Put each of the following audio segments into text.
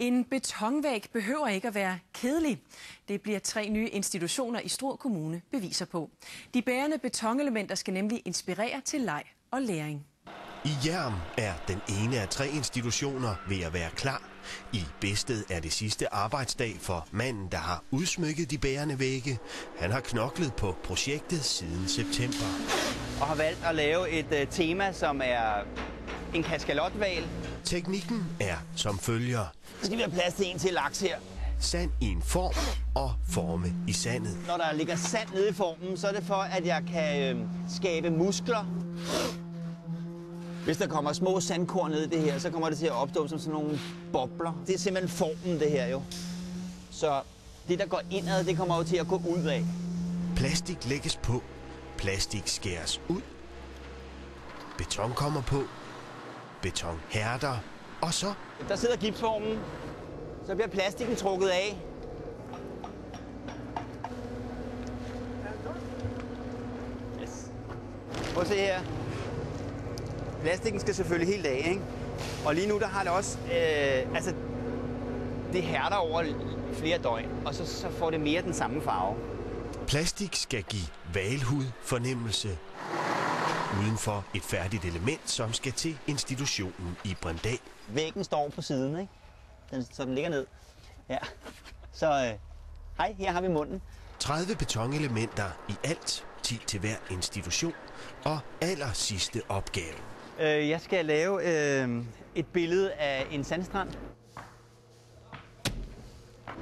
En betonvæg behøver ikke at være kedelig. Det bliver 3 nye institutioner i Struer Kommune beviser på. De bærende betonelementer skal nemlig inspirere til leg og læring. I Hjerm er den ene af 3 institutioner ved at være klar. I Bedsted er det sidste arbejdsdag for manden, der har udsmykket de bærende vægge. Han har knoklet på projektet siden september. Og har valgt at lave et tema, som er en kaskalotval. Teknikken er som følger. Så skal vi have plads til en til laks her. Sand i en form og forme i sandet. Når der ligger sand nede i formen, så er det for, at jeg kan skabe muskler. Hvis der kommer små sandkorn ned i det her, så kommer det til at opstå som sådan nogle bobler. Det er simpelthen formen, det her jo. Så det, der går indad, det kommer jo til at gå ud af. Plastik lægges på. Plastik skæres ud. Beton kommer på. Beton hærder. Og så... Der sidder gipsformen. Så bliver plastikken trukket af. Yes. Prøv at se her. Plastikken skal selvfølgelig helt af, ikke? Og lige nu der har det også, det hærder over flere døgn, og så får det mere den samme farve. Plastik skal give hvalhud fornemmelse. Udenfor et færdigt element, som skal til institutionen i Brøndal. Væggen står på siden, ikke? Så den ligger ned. Ja. Så hej, her har vi munden. 30 betonelementer i alt, 10 til hver institution, og aller sidste opgave. Jeg skal lave et billede af en sandstrand.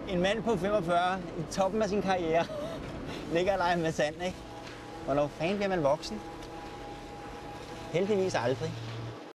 En mand på 45, i toppen af sin karriere, ligger og leger med sand, ikke? Hvornår fanden bliver man voksen? Heldigvis aldrig.